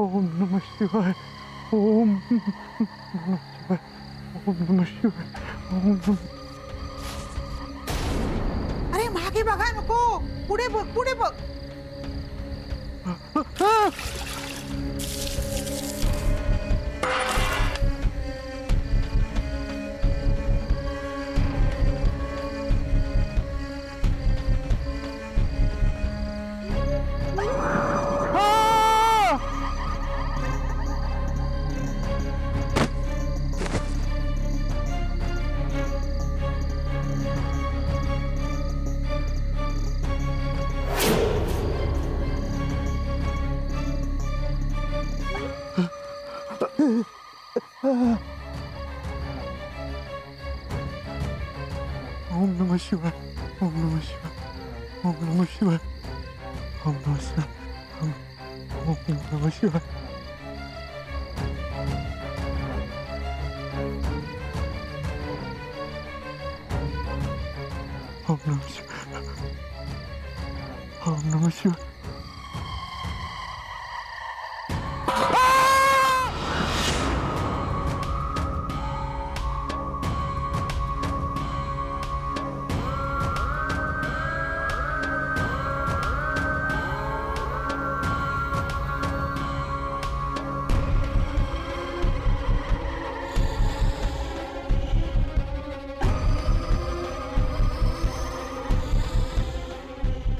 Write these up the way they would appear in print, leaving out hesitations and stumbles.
ओम नमः शिवाय. ओम नमः शिवाय. ओम नमः शिवाय. ओम नमः. अरे मागे बघा नको, पुढे बघ पुढे बघ. ओम नमः शिवाय. ओम नमः शिवाय. ओम नमः शिवाय. ओम नमः शिवाय. ओम नमः शिवाय. ओम नमः शिवाय. ओम नमः शिवाय.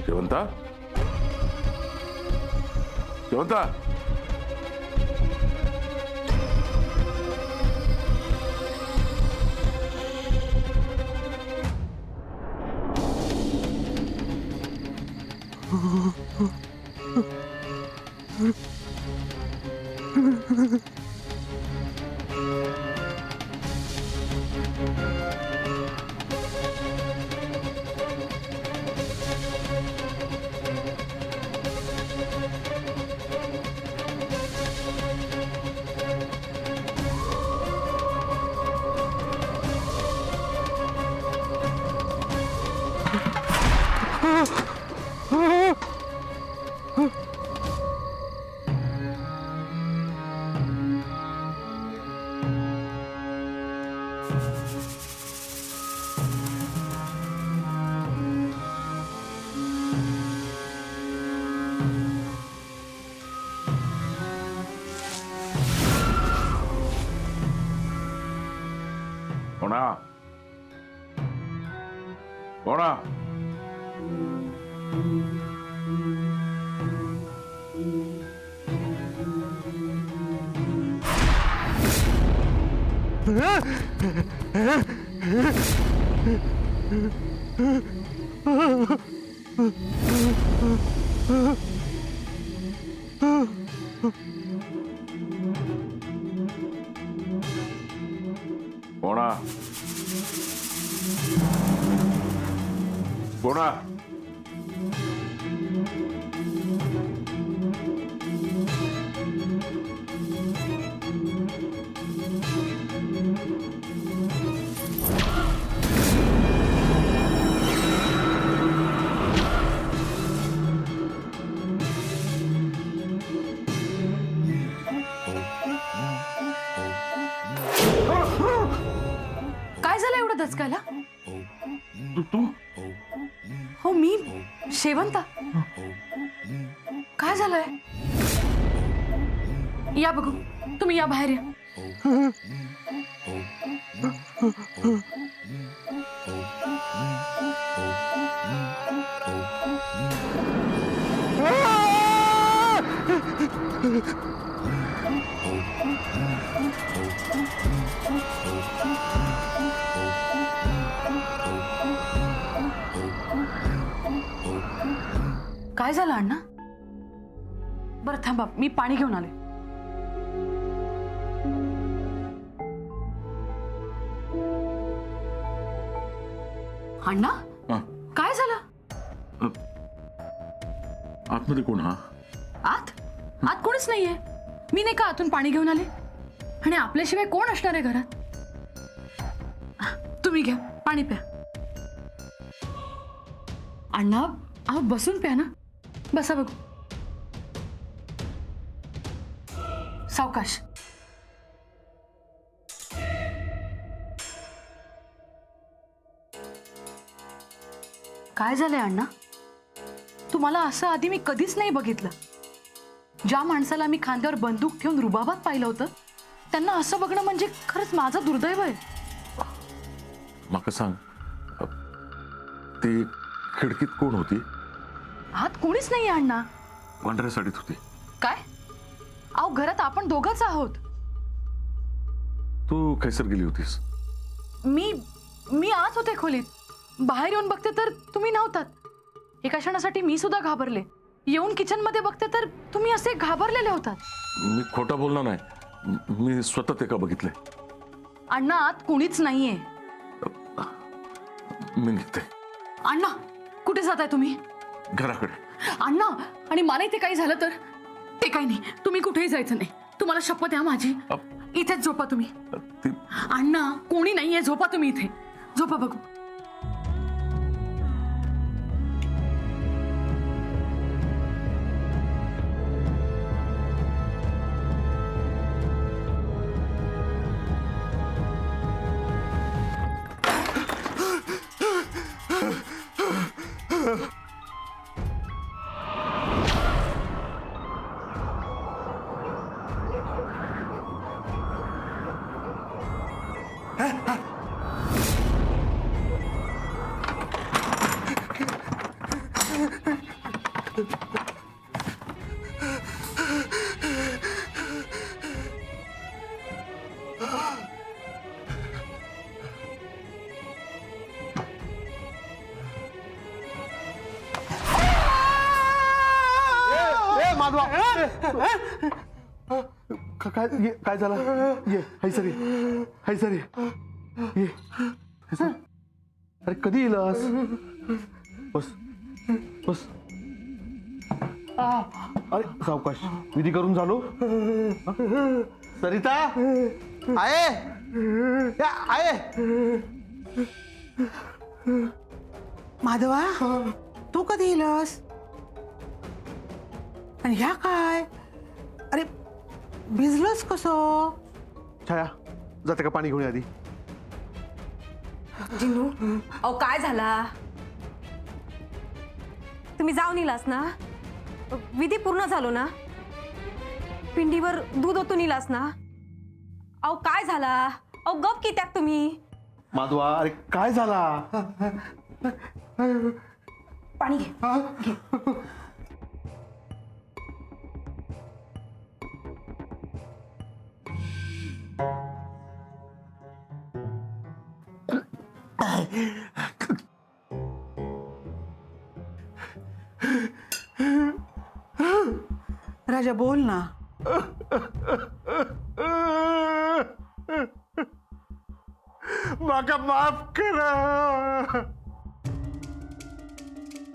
शेवंता शेवंता होना होना होना होना काय झालं एवढं दचकायला? तू हो मी शेवंता. काय झालंय? या बघू, तुम्ही या बाहेर या. काय झालं अण्णा? बरं थांबा, मी पाणी घेऊन आले. अण्णा काय झालं? आतमध्ये कोण? हा आत आत कोणीच नाहीये. मी नाही का आतून पाणी घेऊन आले. आणि आपल्याशिवाय कोण असणार आहे घरात? तुम्ही घ्या पाणी प्या. अण्णा अहो बसून प्या ना. बसा बघू. सावकाश. काय झालंय अण्णा? तुम्हाला असं आधी मी कधीच नाही बघितलं. ज्या माणसाला मी खांद्यावर बंदूक ठेवून रुबाबात पाहिलं होतं त्यांना असं बघणं म्हणजे खरंच माझं दुर्दैव आहे. माका सांग, ती खिडकीत कोण होती? आत कोणीच नाही अण्णा. पांढऱ्या साडीत होती. काय? अहो घरात आपण दोघंच आहोत. तू कैसर गेली होतीस? मी आत होते खोलीत. बाहेर येऊन बघते तर तुम्ही नव्हतात. एका क्षणासाठी मी सुद्धा घाबरले. येऊन किचन मध्ये बघते तर तुम्ही असे घाबरलेले होतात. मी खोटा बोलणार नाही. मी स्वतः ते का बघितले. अण्णा आत कोणीच नाहीये. मी निघते. अण्णा कुठे जाताय तुम्ही? घराकडे. अण्णा, आणि मला इथे काही झालं तर? ते काही नाही, तुम्ही कुठेही जायचं नाही. तुम्हाला शपथ आहे माझी. इथेच झोपा तुम्ही. अण्णा कोणी नाहीये, झोपा तुम्ही इथे. झोपा बघू. माधवा, काय झालं? ये हैसरी, हैसरी ये. अरे कधी येलास? बस बस. अरे सावकाश. विधी करून झालो? सरिता आहे, आहे. माधवा, तू कधी येलस? आणि ह्या काय? अरे भिजलंस कसं? छाया, जाते का पाणी घेऊन आधी? जिनू, अहो काय झाला? तुम्ही जाऊन इलास ना? विधी पूर्ण झालो ना? पिंडीवर दूध ओतून इलास ना? अहो काय झाला? अहो गप की त्यात तुम्ही. माधवा, अरे काय झाला? पाणी घे. राजा बोल ना. माका माफ करा.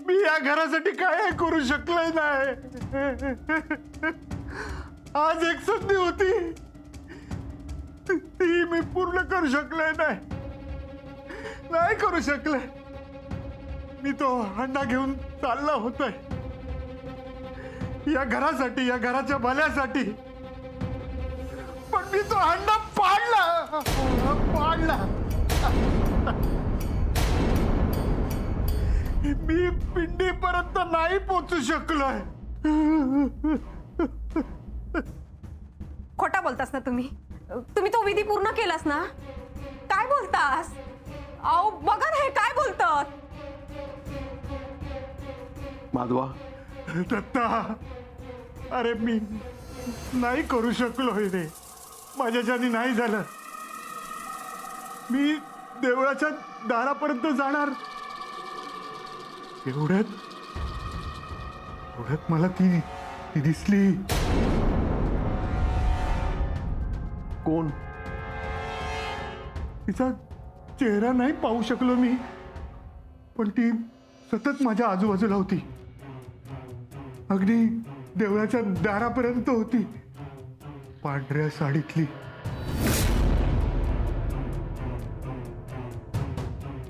मी या घरासाठी काय करू शकलोय नाही. आज एक संधी होती, ती मी पूर्ण करू शकलोय नाही करू शकले. मी तो हंडा घेऊन चालला होतोय या घरासाठी, या घराच्या भल्यासाठी. पण मी तो हंडा पाडला. मी पिंडीपर्यंत नाही पोचू शकलोय. खोटा बोलतास ना तुम्ही? तुम्ही तो विधी पूर्ण केलास ना? काय बोलतास? अहो बघा ना हे काय बोलतात. माधवा, दत्ता, अरे मी नाही करू शकलोय रे. माझ्याच्यानी नाही झालं. मी देवळाच्या दारापर्यंत जाणार, एवढ्यात मला ती दिसली. कोण? तिचा चेहरा नाही पाहू शकलो मी, पण ती सतत माझ्या आजूबाजूला होती. अगदी देवळाच्या दारापर्यंत होती, पांढऱ्या साडीतली.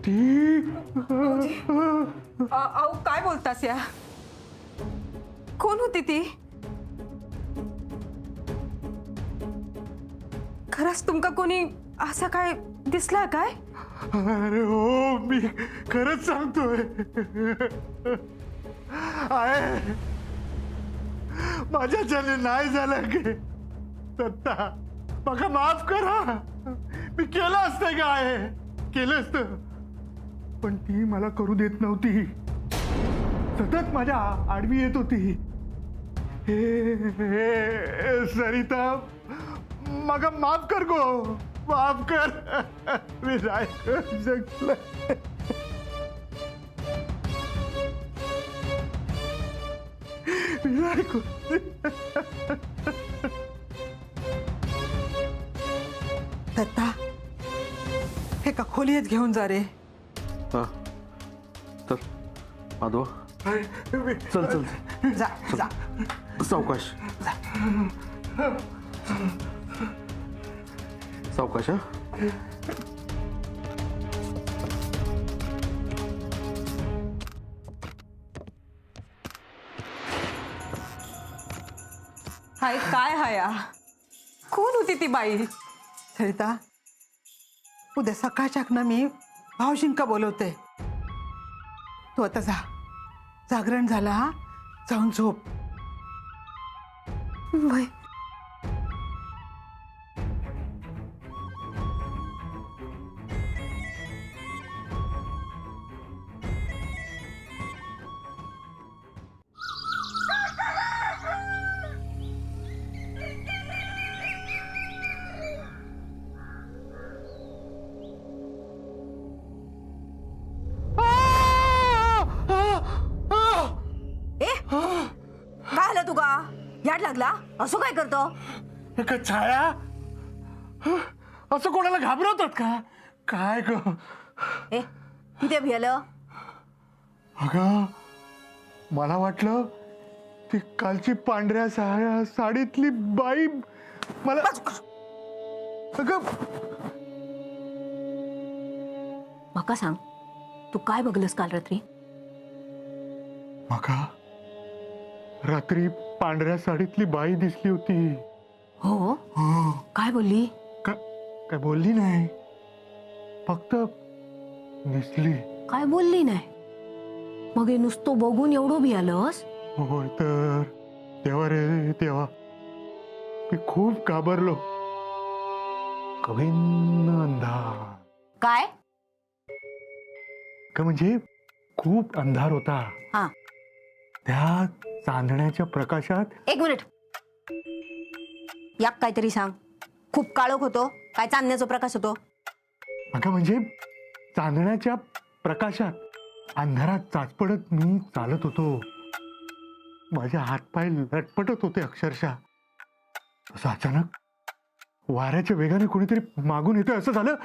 ती अहो काय बोलतास या? कोण होती ती? खरंच तुमका कोणी असं काय दिसला काय? अरे हो, मी खरंच सांगतोय. आहे माझ्याच्याने नाही झालं की दत्ता, बघा माफ करा. मी केलं असतं काय, केलं असतं, पण ती मला करू देत नव्हती. सतत माझ्या आडवी येत होती. हे सरिता, मग माफ कर गो, माफ कर. मी नाही करू शकलो. मी नाही करू. दत्ता, हे का खोलीत घेऊन जा रे. हा चल माधवा, चल चल जा जा. सावकाश सावकाश. हा हाय काय हाया, कोण होती ती बाई? सरिता, उद्या सकाळच्याकनं मी भाऊजींका बोलवते. तू आता जा, जागरण झाला हा, जाऊन झोप. वय काय आलं तुका? याड लागला? असं काय करतो? का छाया, असं कोणाला घाबरवतात का काय ग? ए किती भियलं? अगं, मला वाटलं ती कालची पांढऱ्या साडीतली बाई मला. अगं, मका सांग, तू काय बघलस काल रात्री? मका रात्री पांढऱ्या साडीतली बाई दिसली होती. हो, काय बोलली? काय बोलली नाही, फक्त दिसली. काय बोलली नाही? मग हे नुसतं बघून एवढं भियालस? होय तर तेव्हा रे, तेव्हा मी खूप घाबरलो. कवीन अंधार काय? का म्हणजे खूप अंधार होता. हा, त्या चांदण्याच्या प्रकाशात. एक मिनिट, याक काहीतरी सांग. खूप काळोख होतो काय? चांदण्याचा प्रकाश होतो? अगं म्हणजे चांदण्याच्या प्रकाशात अंधारात चाचपडत मी चालत होतो. माझे हातपाय लटपटत होते अक्षरशः. असं अचानक वाऱ्याच्या वेगाने कोणीतरी मागून येतोय असं झालं.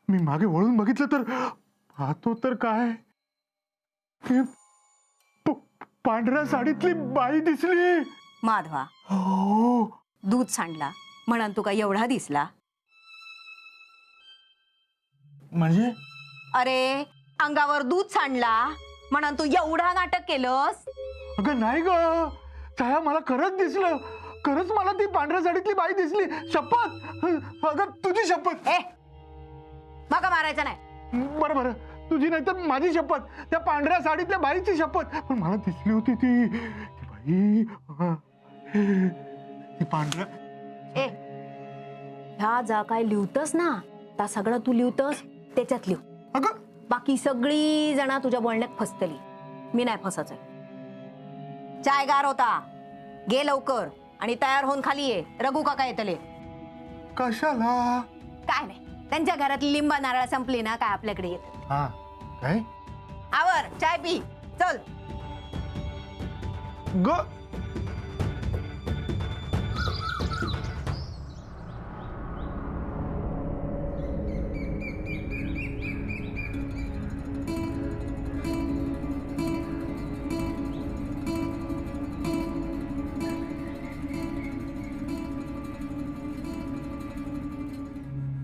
मी मागे वळून बघितलं तर पाहतो तर काय, ती पांढऱ्या साडीतली बाई दिसली. माधवा, हो, दूध सांडला म्हणून तुका एवढा दिसला? म्हणजे अरे, अंगावर दूध सांडला म्हणून तू एवढा नाटक केलंस? अगं नाही ग छाया, मला खरंच दिसलं. खरंच मला ती पांढऱ्या साडीतली बाई दिसली. शपथ, अगं तुझी शपथ. ए, मका मारायचं नाही. बरं बरं, तुझी नाही तर माझी शपथ, त्या पांढऱ्या साडीतल्या बाईची शपथ. पण मला दिसली होती ती बाई, ती पांढऱ्या. ए, ह्या जा काय लिहतस ना, त्या सगळं तू लिहतस त्याच्यात लिहू. अगं बाकी सगळी जण तुझ्या बोलण्यात फसतली. मी नाही फसायचंय. चाय गार होता, गे लवकर आणि तयार होऊन खाली ये. रघु काका येतले. कशाला? काय नाही, त्यांच्या घरातली लिंबा नारळ संपली ना काय आपल्याकडे येत. हा काय? आवर, चाय पी, चल. ग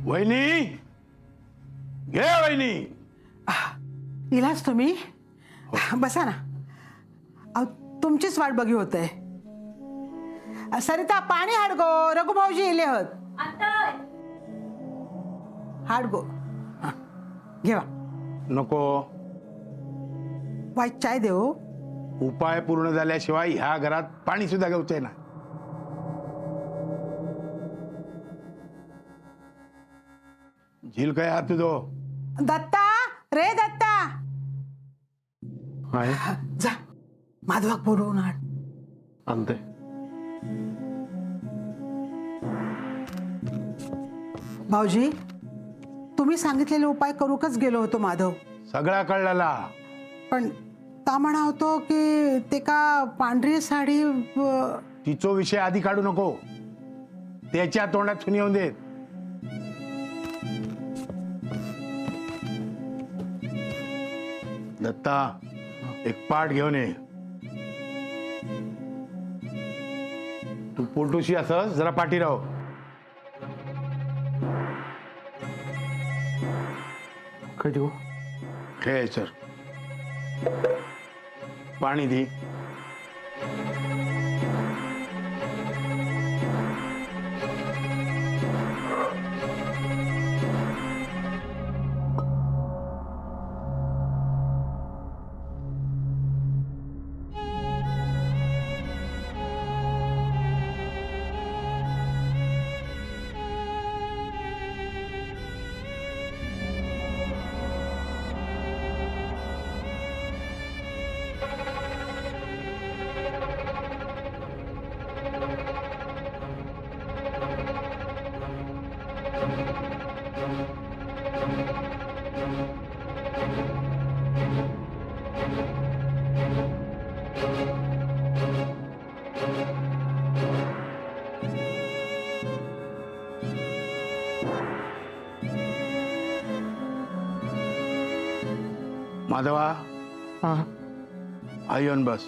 वहिनी, घे वहिनी. इलाच तुम्ही बसा ना. अहो, तुमचीच वाट बघी होते. सरिता, पाणी हाड गो, रघु भाऊजी येले होत. हाड गो घेवा नको. वाईट चाय देऊ. उपाय पूर्ण झाल्याशिवाय ह्या घरात पाणी सुद्धा घेऊचे ना. झील काय हात तुझो दत्ता रे दत्ता आहे जा माधवाक बोलवून आण. आणते. भाऊजी तुम्ही सांगितलेले उपाय करूकच गेलो होतो माधव. सगळा कळलेला. पण ता म्हणा होतो की ते का पांढरी साडी तिचो विषय आधी काढू नको. त्याच्या तोंडात सुनी येऊन देत. दत्ता एक पाठ घेऊन ये. तू पोटूशी असं जरा पाठी राह. काय देऊ? हे सर पाणी दे. माधवा आई येऊन बस.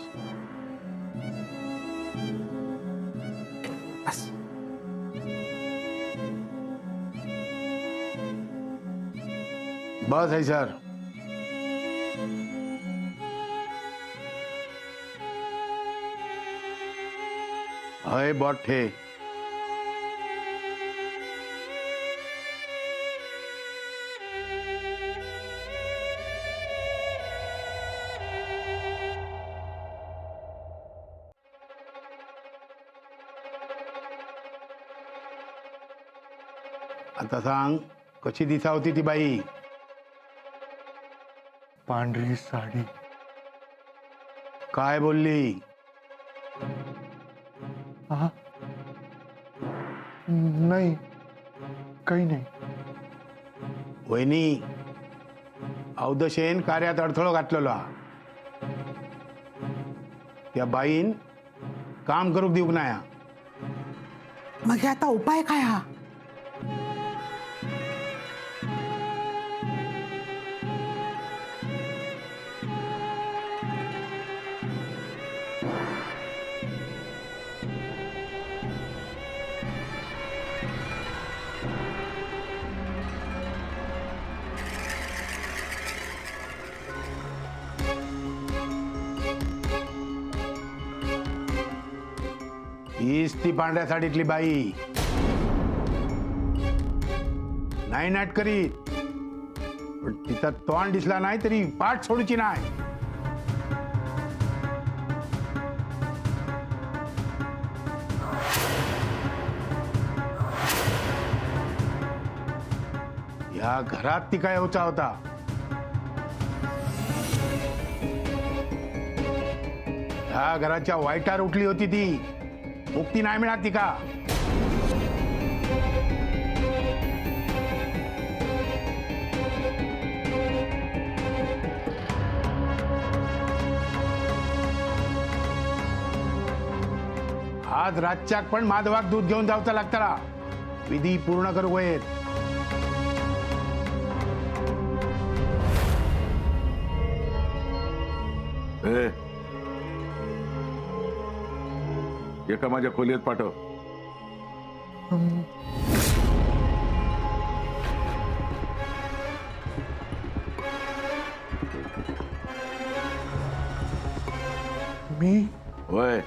बस. बस आहे सर. हय बॉट ठे. आता सांग कशी दिसा होती ती बाई. पांढरी साडी. काय बोलली? हा नाही काही नाही. वहिनी अवदशेन कार्यात अडथळा घातलेला. त्या बाईन काम करूक देऊक नाही. मग हे आता उपाय काय हा? हीच ती पांढऱ्या साडीतली बाई. नाही नाट करीत. पण तिचा तोंड दिसला नाही तरी पाठ सोडूची नाही. या घरात ती काय होता होता. ह्या घराच्या वाईटार उठली होती ती. मुक्ती नाही मिळाली का? आज रातच्याक पण माधवाक दूध घेऊन जावचा लागतला. विधी पूर्ण करू वयेत. एका माझ्या खोलीत पाठव. मी होय